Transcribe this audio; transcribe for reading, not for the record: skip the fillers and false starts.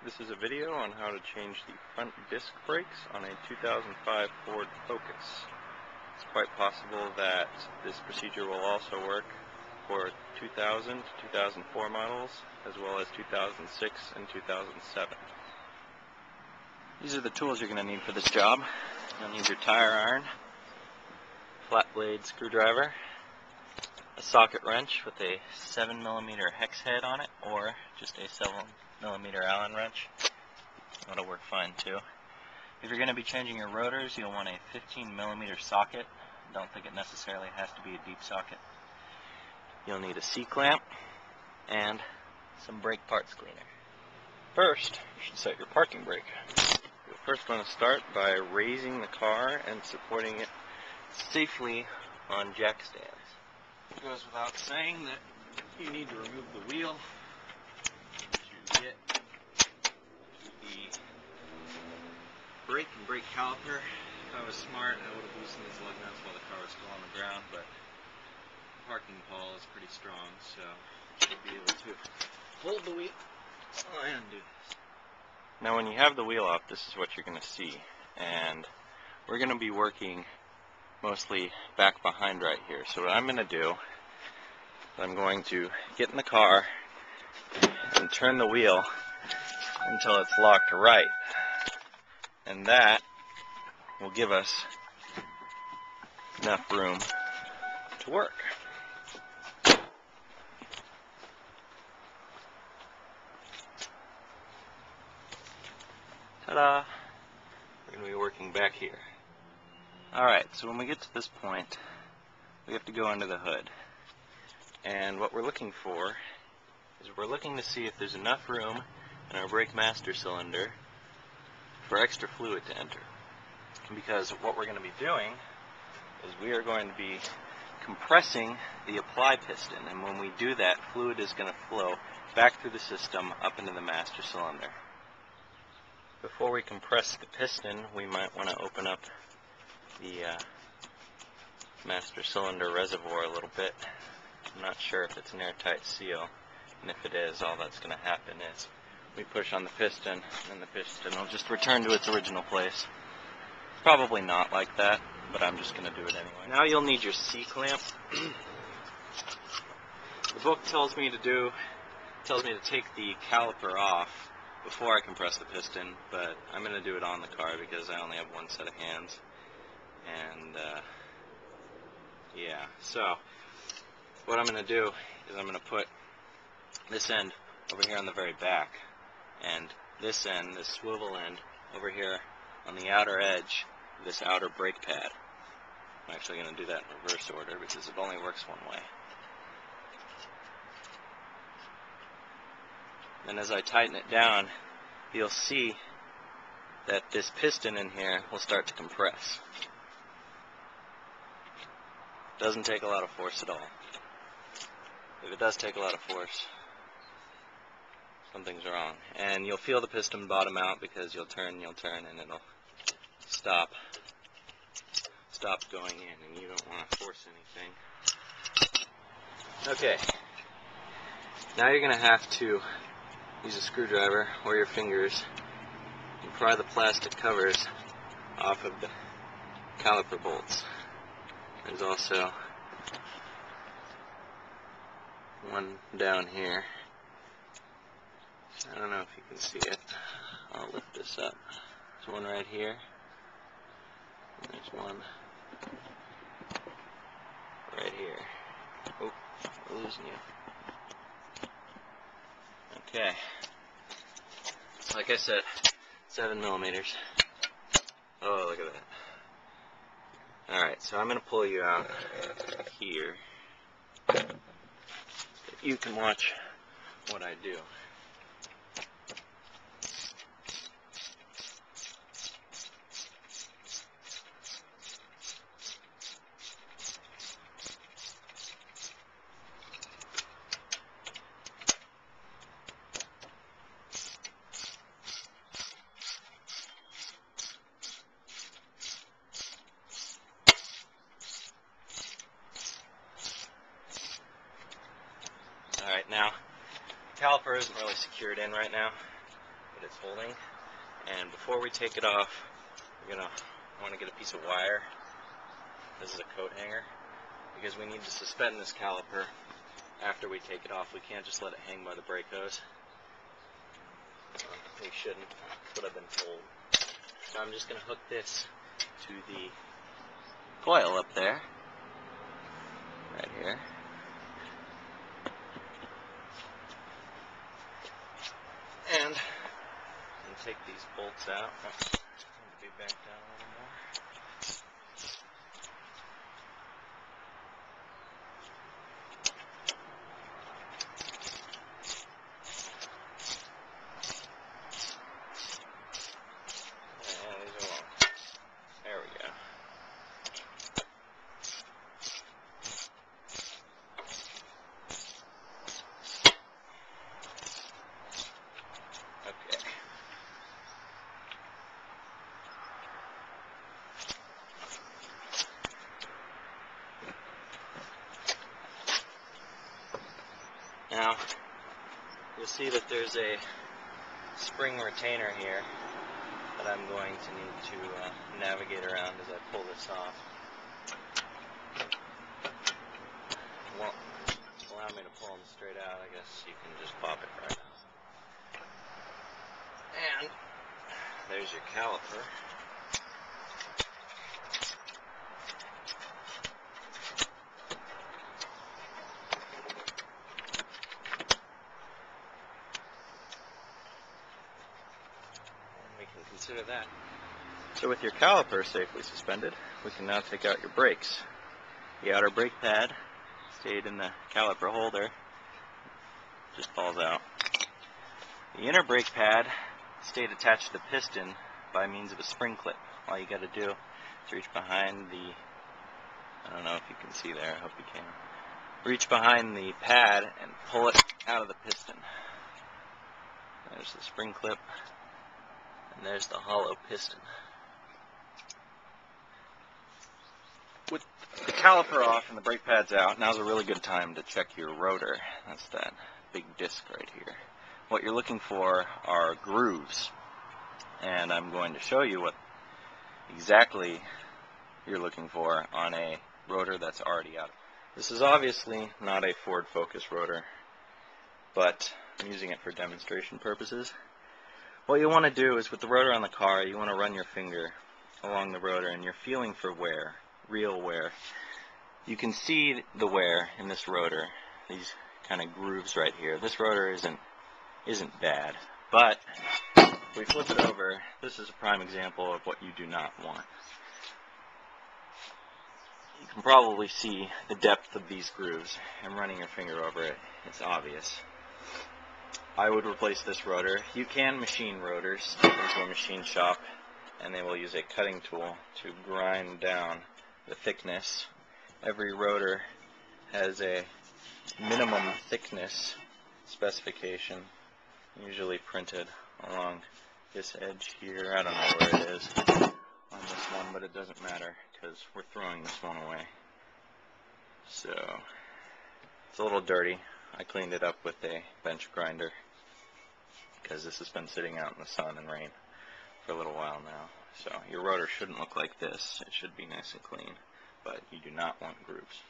This is a video on how to change the front disc brakes on a 2005 Ford Focus. It's quite possible that this procedure will also work for 2000 to 2004 models, as well as 2006 and 2007. These are the tools you're going to need for this job. You'll need your tire iron, flat blade screwdriver, a socket wrench with a 7mm hex head on it, or just a 7mm Allen wrench. That'll work fine too. If you're going to be changing your rotors, you'll want a 15mm socket. Don't think it necessarily has to be a deep socket. You'll need a C-clamp and some brake parts cleaner. First, you should set your parking brake. You'll first want to start by raising the car and supporting it safely on jack stands. It goes without saying that you need to remove the wheel to get the brake and brake caliper. If I was smart, I would have loosened these lug nuts while the car was still on the ground, but the parking pole is pretty strong, so you should be able to hold the wheel and do this. Now when you have the wheel up, this is what you're going to see, and we're going to be working mostly back behind right here. So what I'm going to do, I'm going to get in the car and turn the wheel until it's locked right, and that will give us enough room to work. Ta-da! We're going to be working back here. Alright, so when we get to this point, we have to go under the hood. And what we're looking for is we're looking to see if there's enough room in our brake master cylinder for extra fluid to enter. Because what we're going to be doing is we are going to be compressing the apply piston, and when we do that, fluid is going to flow back through the system up into the master cylinder. Before we compress the piston, we might want to open up the master cylinder reservoir a little bit. I'm not sure if it's an airtight seal, and if it is, all that's going to happen is we push on the piston, and the piston will just return to its original place. Probably not like that, but I'm just going to do it anyway. Now you'll need your C-clamp. The book tells me to take the caliper off before I compress the piston, but I'm going to do it on the car because I only have one set of hands. And yeah, so what I'm going to do is I'm going to put this end over here on the very back, and this end, this swivel end, over here on the outer edge of this outer brake pad. I'm actually going to do that in reverse order because it only works one way. And as I tighten it down, you'll see that this piston in here will start to compress. Doesn't take a lot of force at all. If it does take a lot of force, something's wrong. And you'll feel the piston bottom out because you'll turn, and it'll stop going in, and you don't want to force anything. Okay, now you're going to have to use a screwdriver or your fingers and pry the plastic covers off of the caliper bolts. There's also one down here. I don't know if you can see it. I'll lift this up. There's one right here. And there's one right here. Oh, I'm losing you. Okay. Like I said, 7mm. Oh, look at that. Alright, so I'm going to pull you out here. You can watch what I do. Alright, now, the caliper isn't really secured in right now, what it's holding. And before we take it off, I want to get a piece of wire. This is a coat hanger, because we need to suspend this caliper after we take it off. We can't just let it hang by the brake hose. We shouldn't. That's what I've been told. So I'm just going to hook this to the coil up there, right here. And take these bolts out. Be back down a little more. Yeah, these are long. There we go. Okay. Now, you'll see that there's a spring retainer here that I'm going to need to navigate around as I pull this off. It won't allow me to pull them straight out. I guess you can just pop it right out. And there's your caliper. Consider that. So with your caliper safely suspended, we can now take out your brakes. The outer brake pad stayed in the caliper holder, just falls out. The inner brake pad stayed attached to the piston by means of a spring clip. All you got to do is reach behind the, I don't know if you can see there, I hope you can. Reach behind the pad and pull it out of the piston. There's the spring clip. And there's the hollow piston. With the caliper off and the brake pads out, now's a really good time to check your rotor. That's that big disc right here. What you're looking for are grooves. And I'm going to show you what exactly you're looking for on a rotor that's already out. This is obviously not a Ford Focus rotor, but I'm using it for demonstration purposes. What you want to do is with the rotor on the car, you want to run your finger along the rotor and you're feeling for wear, real wear. You can see the wear in this rotor, these kind of grooves right here. This rotor isn't bad, but if we flip it over, this is a prime example of what you do not want. You can probably see the depth of these grooves. I'm running your finger over it, it's obvious. I would replace this rotor. You can machine rotors into a machine shop, and they will use a cutting tool to grind down the thickness. Every rotor has a minimum thickness specification, usually printed along this edge here. I don't know where it is on this one, but it doesn't matter because we're throwing this one away. So, it's a little dirty. I cleaned it up with a bench grinder because this has been sitting out in the sun and rain for a little while now. So your rotor shouldn't look like this. It should be nice and clean, but you do not want grooves.